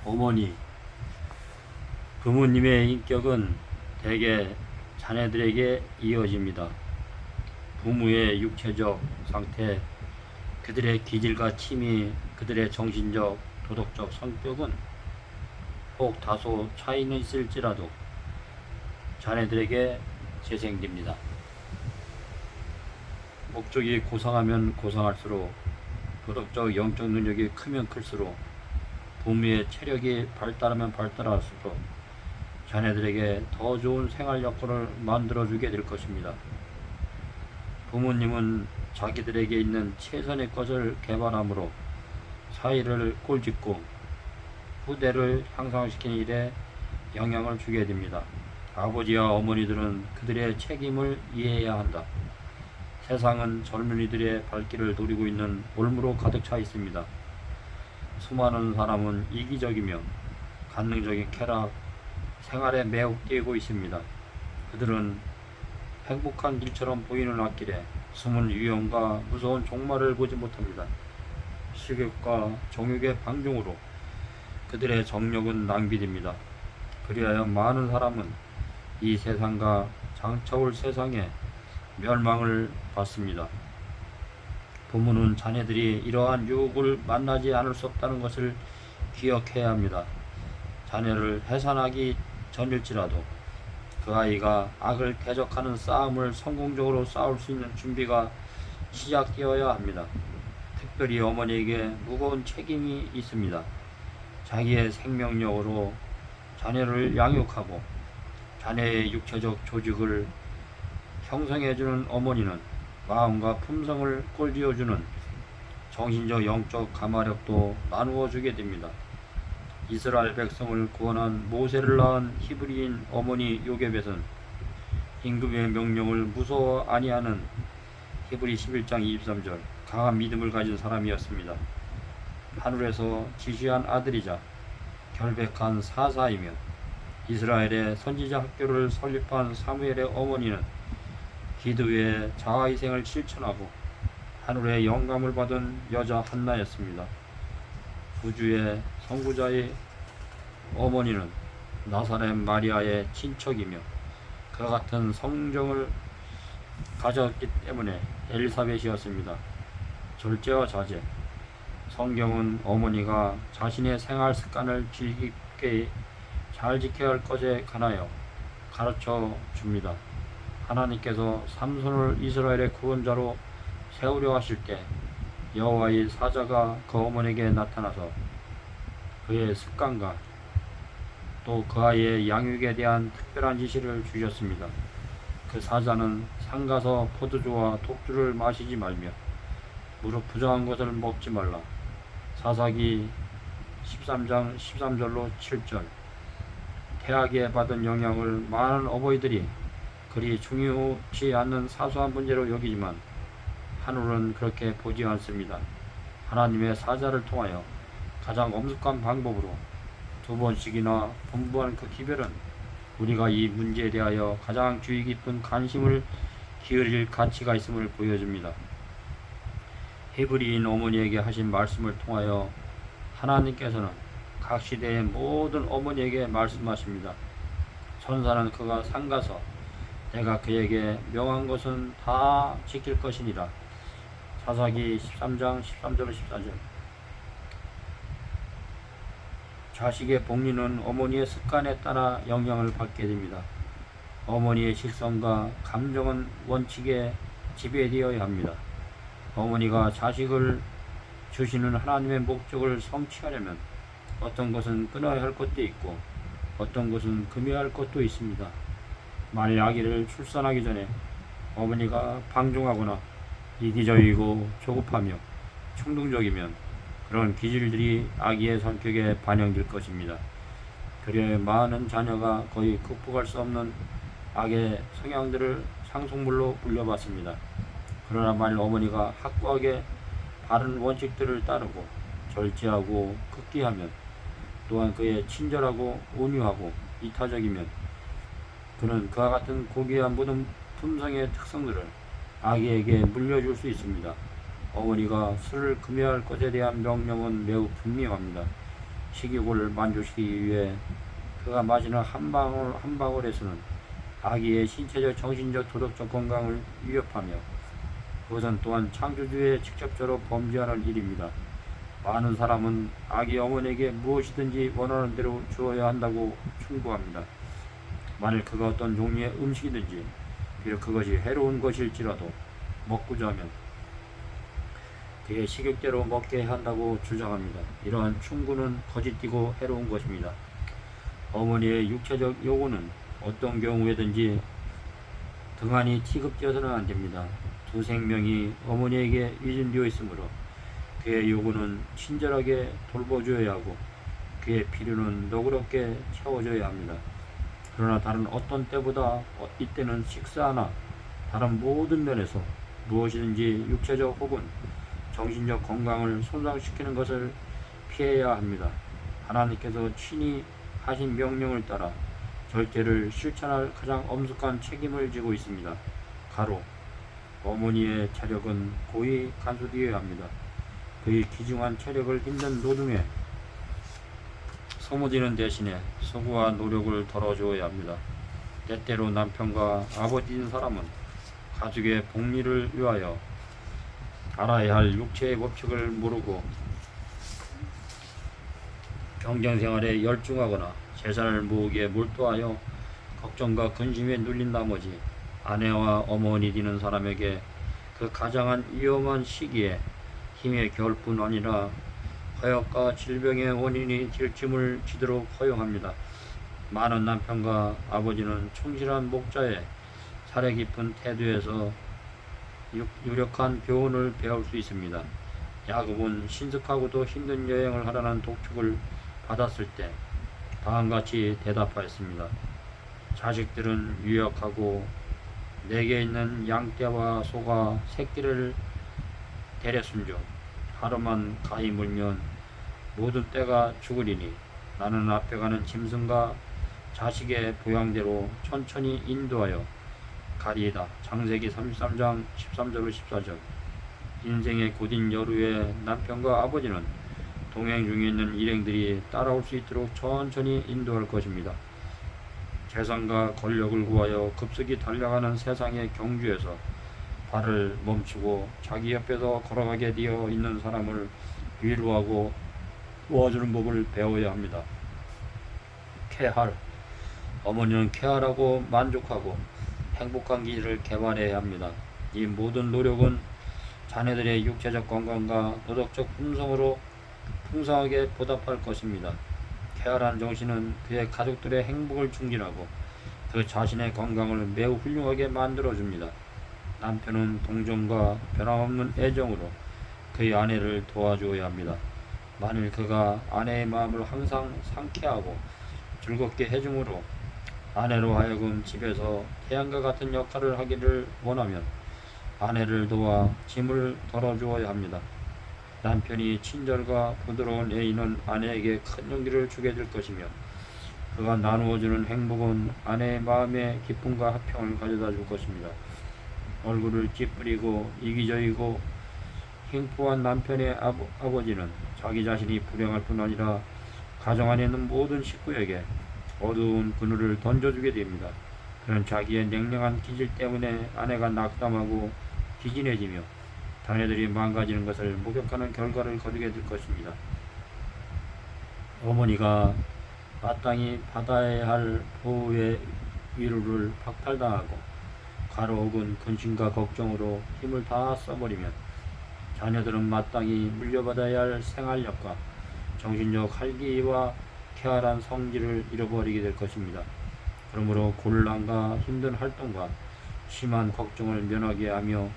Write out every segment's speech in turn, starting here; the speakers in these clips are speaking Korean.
어머니, 부모님의 인격은 대개 자녀들에게 이어집니다. 부모의 육체적 상태, 그들의 기질과 취미, 그들의 정신적, 도덕적 성격은 혹 다소 차이는 있을지라도 자녀들에게 재생됩니다. 목적이 고상하면 고상할수록, 도덕적 영적 능력이 크면 클수록, 부모의 체력이 발달하면 발달할수록 자녀들에게 더 좋은 생활 여건을 만들어주게 될 것입니다. 부모님은 자기들에게 있는 최선의 것을 개발함으로 사회를 꼴짓고 후대를 향상시키는 일에 영향을 주게 됩니다. 아버지와 어머니들은 그들의 책임을 이해해야 한다. 세상은 젊은이들의 발길을 노리고 있는 올무로 가득 차 있습니다. 수많은 사람은 이기적이며 관능적인 쾌락, 생활에 매우 뛰고 있습니다. 그들은 행복한 길처럼 보이는 앞길에 숨은 위험과 무서운 종말을 보지 못합니다. 식욕과 정욕의 방종으로 그들의 정력은 낭비됩니다. 그리하여 많은 사람은 이 세상과 장차올 세상에 멸망을 받습니다. 부모는 자녀들이 이러한 유혹을 만나지 않을 수 없다는 것을 기억해야 합니다. 자녀를 해산하기 전일지라도 그 아이가 악을 대적하는 싸움을 성공적으로 싸울 수 있는 준비가 시작되어야 합니다. 특별히 어머니에게 무거운 책임이 있습니다. 자기의 생명력으로 자녀를 양육하고 자녀의 육체적 조직을 형성해주는 어머니는 마음과 품성을 꼴지어주는 정신적 영적 가마력도 나누어주게 됩니다. 이스라엘 백성을 구원한 모세를 낳은 히브리인 어머니 요게벳은 임금의 명령을 무서워 아니하는 히브리 11장 23절 강한 믿음을 가진 사람이었습니다. 하늘에서 지시한 아들이자 결백한 사사이며 이스라엘의 선지자 학교를 설립한 사무엘의 어머니는 기도의 자아희생을 실천하고 하늘의 영감을 받은 여자 한나였습니다. 우주의 선구자의 어머니는 나사렛 마리아의 친척이며 그와 같은 성정을 가졌기 때문에 엘리사벳이었습니다. 절제와 자제. 성경은 어머니가 자신의 생활 습관을 깊게 잘 지켜야 할 것에 관하여 가르쳐 줍니다. 하나님께서 삼손을 이스라엘의 구원자로 세우려 하실 때 여호와의 사자가 그 어머니에게 나타나서 그의 습관과 또 그 아이의 양육에 대한 특별한 지시를 주셨습니다. 그 사자는 상가서 포도주와 독주를 마시지 말며 무릎 부정한 것을 먹지 말라. 사사기 13장 13절로 7절. 태아에 받은 영향을 많은 어버이들이 그리 중요치 않는 사소한 문제로 여기지만 하늘은 그렇게 보지 않습니다. 하나님의 사자를 통하여 가장 엄숙한 방법으로 두 번씩이나 분부한 그 기별은 우리가 이 문제에 대하여 가장 주의 깊은 관심을 기울일 가치가 있음을 보여줍니다. 히브리인 어머니에게 하신 말씀을 통하여 하나님께서는 각 시대의 모든 어머니에게 말씀하십니다. 천사는 그가 상가서 내가 그에게 명한 것은 다 지킬 것이니라. 사사기 13장 13절 14절. 자식의 복리는 어머니의 습관에 따라 영향을 받게 됩니다. 어머니의 실성과 감정은 원칙에 지배되어야 합니다. 어머니가 자식을 주시는 하나님의 목적을 성취하려면 어떤 것은 끊어야 할 것도 있고 어떤 것은 금해야 할 것도 있습니다. 만일 아기를 출산하기 전에 어머니가 방종하거나 이기적이고 조급하며 충동적이면 그런 기질들이 아기의 성격에 반영될 것입니다. 그리하여 많은 자녀가 거의 극복할 수 없는 악의 성향들을 상속물로 물려받습니다. 그러나 만일 어머니가 확고하게 바른 원칙들을 따르고 절제하고 극기하면 또한 그의 친절하고 온유하고 이타적이면 그는 그와 같은 고귀한 모든 품성의 특성들을 아기에게 물려줄 수 있습니다. 어머니가 술을 금해할 것에 대한 명령은 매우 분명합니다. 식욕을 만족시키기 위해 그가 마시는 한 방울에서는 아기의 신체적, 정신적, 도덕적 건강을 위협하며 그것은 또한 창조주의 직접적으로 범죄하는 일입니다. 많은 사람은 아기 어머니에게 무엇이든지 원하는 대로 주어야 한다고 충고합니다. 만일 그가 어떤 종류의 음식이든지 비록 그것이 해로운 것일지라도 먹고자 하면 그의 식욕대로 먹게 한다고 주장합니다. 이러한 충고는 거짓되고 해로운 것입니다. 어머니의 육체적 요구는 어떤 경우에든지 등한히 취급되어서는 안됩니다. 두 생명이 어머니에게 위임되어 있으므로 그의 요구는 친절하게 돌보줘야 하고 그의 필요는 너그럽게 채워줘야 합니다. 그러나 다른 어떤 때보다 이때는 식사나 다른 모든 면에서 무엇이든지 육체적 혹은 정신적 건강을 손상시키는 것을 피해야 합니다. 하나님께서 친히 하신 명령을 따라 절제를 실천할 가장 엄숙한 책임을 지고 있습니다. 가로 어머니의 체력은 고이 간수되어야 합니다. 그의 귀중한 체력을 힘든 노동에 소모되는 대신에 수고와 노력을 덜어주어야 합니다. 때때로 남편과 아버지인 사람은 가족의 복리를 위하여 알아야 할 육체의 법칙을 모르고 경쟁생활에 열중하거나 재산을 모으기에 몰두하여 걱정과 근심에 눌린 나머지 아내와 어머니 되는 사람에게 그 가장한 위험한 시기에 힘의 겨울뿐 아니라 허약과 질병의 원인이 될 짐을 지도록 허용합니다. 많은 남편과 아버지는 충실한 목자의 사려 깊은 태도에서 유력한 교훈을 배울 수 있습니다. 야곱은 신속하고도 힘든 여행을 하라는 독촉을 받았을 때 다음같이 대답하였습니다. 자식들은 유약하고 내게 있는 양떼와 소가 새끼를 데려순죠. 하루만 가히 물면 모든 떼가 죽으리니 나는 앞에 가는 짐승과 자식의 보양대로 천천히 인도하여 가리이다. 창세기 33장 13절로 14절. 인생의 곧인 여루에 남편과 아버지는 동행 중에 있는 일행들이 따라올 수 있도록 천천히 인도할 것입니다. 재산과 권력을 구하여 급속히 달려가는 세상의 경주에서 발을 멈추고 자기 옆에서 걸어가게 되어 있는 사람을 위로하고 도와주는 법을 배워야 합니다. 케할 어머니는 쾌활하고 만족하고 행복한 기질을 개발해야 합니다. 이 모든 노력은 자녀들의 육체적 건강과 도덕적 품성으로 풍성하게 보답할 것입니다. 쾌활한 정신은 그의 가족들의 행복을 충진하고 그 자신의 건강을 매우 훌륭하게 만들어줍니다. 남편은 동정과 변함없는 애정으로 그의 아내를 도와주어야 합니다. 만일 그가 아내의 마음을 항상 상쾌하고 즐겁게 해줌으로 아내로 하여금 집에서 태양과 같은 역할을 하기를 원하면 아내를 도와 짐을 덜어주어야 합니다. 남편이 친절과 부드러운 애인은 아내에게 큰 용기를 주게 될 것이며 그가 나누어주는 행복은 아내의 마음의 기쁨과 화평을 가져다 줄 것입니다. 얼굴을 찌푸리고 이기적이고 횡포한 남편의 아버지는 자기 자신이 불행할 뿐 아니라 가정 안에 있는 모든 식구에게 어두운 그늘을 던져주게 됩니다. 그는 자기의 냉랭한 기질 때문에 아내가 낙담하고 기진해지며 자녀들이 망가지는 것을 목격하는 결과를 거두게 될 것입니다. 어머니가 마땅히 받아야 할 보호의 위로를 박탈당하고 과로 혹은 근심과 걱정으로 힘을 다 써버리면 자녀들은 마땅히 물려받아야 할 생활력과 정신적 활기와 쾌활한 성질을 잃어버리게 될 것입니다. 그러므로 곤란과 힘든 활동과 심한 걱정을 면하게 하며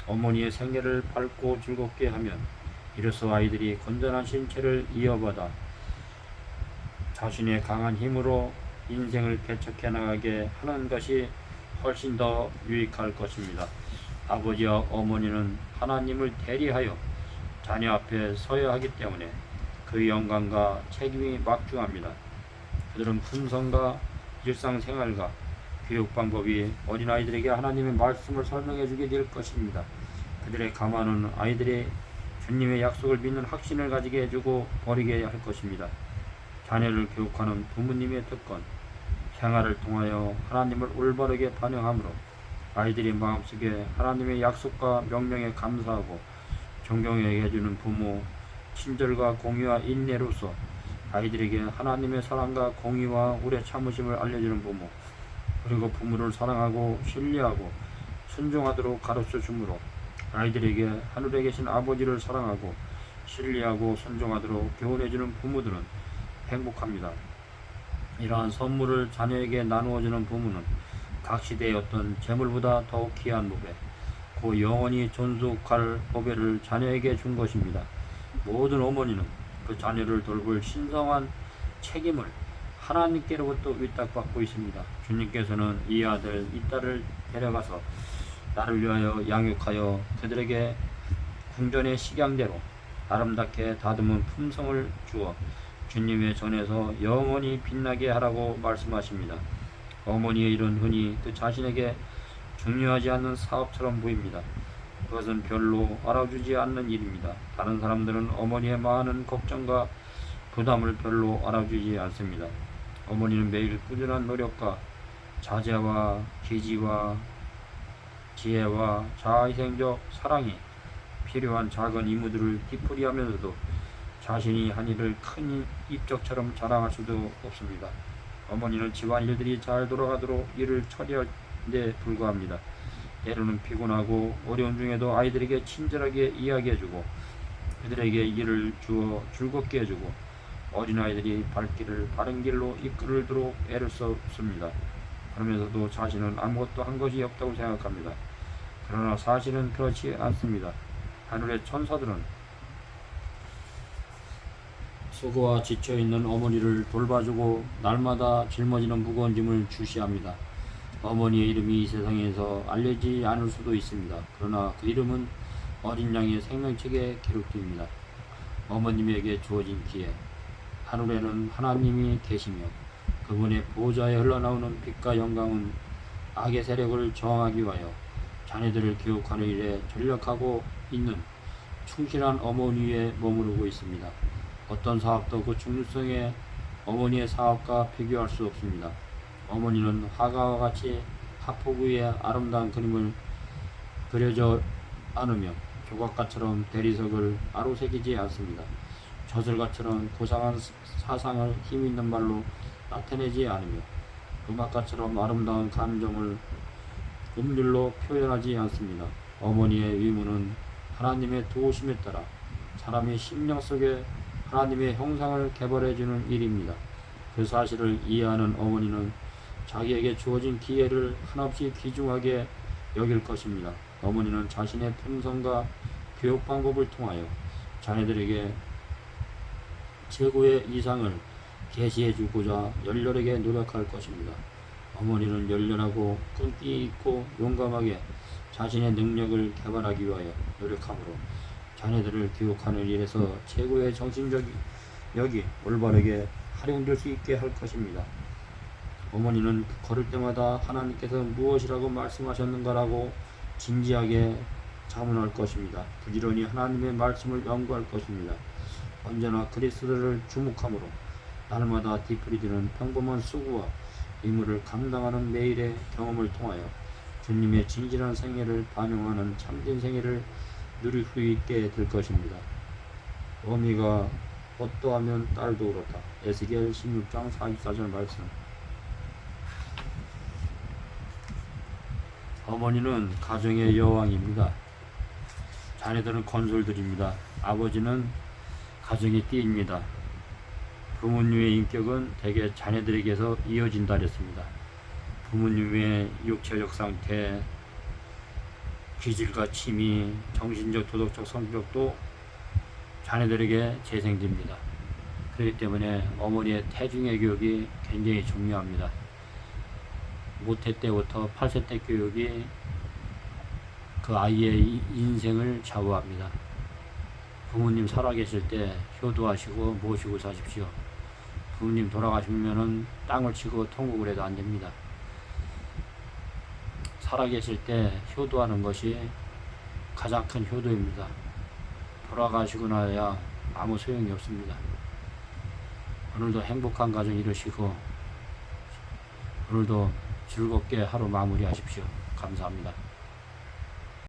어머니의 생애를 밝고 즐겁게 하면 이로써 아이들이 건전한 신체를 이어받아 자신의 강한 힘으로 인생을 개척해 나가게 하는 것이 훨씬 더 유익할 것입니다. 아버지와 어머니는 하나님을 대리하여 자녀 앞에 서야 하기 때문에 그 영광과 책임이 막중합니다. 그들은 품성과 일상생활과 교육 방법이 어린아이들에게 하나님의 말씀을 설명해 주게 될 것입니다. 그들의 가마는 아이들이 주님의 약속을 믿는 확신을 가지게 해주고 버리게 할 것입니다. 자녀를 교육하는 부모님의 특권, 생활을 통하여 하나님을 올바르게 반영함으로 아이들이 마음속에 하나님의 약속과 명령에 감사하고 존경하게 해주는 부모, 친절과 공의와 인내로서 아이들에게 하나님의 사랑과 공의와 오래 참으심을 알려주는 부모, 그리고 부모를 사랑하고 신뢰하고 순종하도록 가르쳐 주므로 아이들에게 하늘에 계신 아버지를 사랑하고 신뢰하고 순종하도록 교훈해주는 부모들은 행복합니다. 이러한 선물을 자녀에게 나누어주는 부모는 각 시대의 어떤 재물보다 더욱 귀한 보배, 그 영원히 존속할 보배를 자녀에게 준 것입니다. 모든 어머니는 그 자녀를 돌볼 신성한 책임을 하나님께로부터 위탁받고 있습니다. 주님께서는 이 아들, 이 딸을 데려가서 나를 위하여 양육하여 그들에게 궁전의 식양대로 아름답게 다듬은 품성을 주어 주님의 전에서 영원히 빛나게 하라고 말씀하십니다. 어머니의 일은 흔히 그 자신에게 중요하지 않는 사업처럼 보입니다. 그것은 별로 알아주지 않는 일입니다. 다른 사람들은 어머니의 많은 걱정과 부담을 별로 알아주지 않습니다. 어머니는 매일 꾸준한 노력과 자제와 기지와 지혜와 자희생적 사랑이 필요한 작은 임무들을 뒤풀이하면서도 자신이 한 일을 큰 입적처럼 자랑할 수도 없습니다. 어머니는 집안일들이 잘 돌아가도록 일을 처리할 데 불과합니다. 때로는 피곤하고 어려운 중에도 아이들에게 친절하게 이야기해주고 그들에게 일을 주어 즐겁게 해주고 어린아이들이 발길을 바른 길로 이끌도록 애를 썼습니다. 그러면서도 자신은 아무것도 한 것이 없다고 생각합니다. 그러나 사실은 그렇지 않습니다. 하늘의 천사들은 수고와 지쳐있는 어머니를 돌봐주고 날마다 짊어지는 무거운 짐을 주시합니다. 어머니의 이름이 이 세상에서 알려지지 않을 수도 있습니다. 그러나 그 이름은 어린 양의 생명책에 기록됩니다. 어머님에게 주어진 기회, 하늘에는 하나님이 계시며 그분의 보좌에 흘러나오는 빛과 영광은 악의 세력을 저항하기 위하여 자녀들을 교육하는 일에 전력하고 있는 충실한 어머니에 머무르고 있습니다. 어떤 사업도 그 중요성의 어머니의 사업과 비교할 수 없습니다. 어머니는 화가와 같이 하폭 위에 아름다운 그림을 그려져 않으며 조각가처럼 대리석을 아로새기지 않습니다. 저술가처럼 고상한 사상을 힘있는 말로 나타내지 않으며 음악가처럼 아름다운 감정을 음률로 표현하지 않습니다. 어머니의 의무는 하나님의 도우심에 따라 사람의 심령 속에 하나님의 형상을 개발해주는 일입니다. 그 사실을 이해하는 어머니는 자기에게 주어진 기회를 한없이 귀중하게 여길 것입니다. 어머니는 자신의 품성과 교육 방법을 통하여 자녀들에게 최고의 이상을 계시해 주고자 열렬하게 노력할 것입니다. 어머니는 열렬하고 끈기 있고 용감하게 자신의 능력을 개발하기 위하여 노력하므로 자녀들을 교육하는 일에서 최고의 정신력이 올바르게 활용될 수 있게 할 것입니다. 어머니는 걸을 때마다 하나님께서 무엇이라고 말씀하셨는가라고 진지하게 자문할 것입니다. 부지런히 하나님의 말씀을 연구할 것입니다. 언제나 그리스도를 주목함으로 날마다 뒤풀이되는 평범한 수고와 의무를 감당하는 매일의 경험을 통하여 주님의 진실한 생애를 반영하는 참된 생애를 누릴 수 있게 될 것입니다. 어미가 어떠하면 딸도 그렇다. 에스겔 16장 44절 말씀. 어머니는 가정의 여왕입니다. 자녀들은 건설들입니다. 아버지는 가정의 띠입니다. 부모님의 인격은 대개 자녀들에게서 이어진다 그랬습니다. 부모님의 육체적 상태, 기질과 취미, 정신적 도덕적 성격도 자녀들에게 재생됩니다. 그렇기 때문에 어머니의 태중의 교육이 굉장히 중요합니다. 모태 때부터 8세 때 교육이 그 아이의 인생을 좌우합니다. 부모님 살아계실 때 효도하시고 모시고 사십시오. 부모님 돌아가시면은 땅을 치고 통곡을 해도 안 됩니다. 살아계실 때 효도하는 것이 가장 큰 효도입니다. 돌아가시고 나야 아무 소용이 없습니다. 오늘도 행복한 가정 이루시고 오늘도 즐겁게 하루 마무리하십시오. 감사합니다.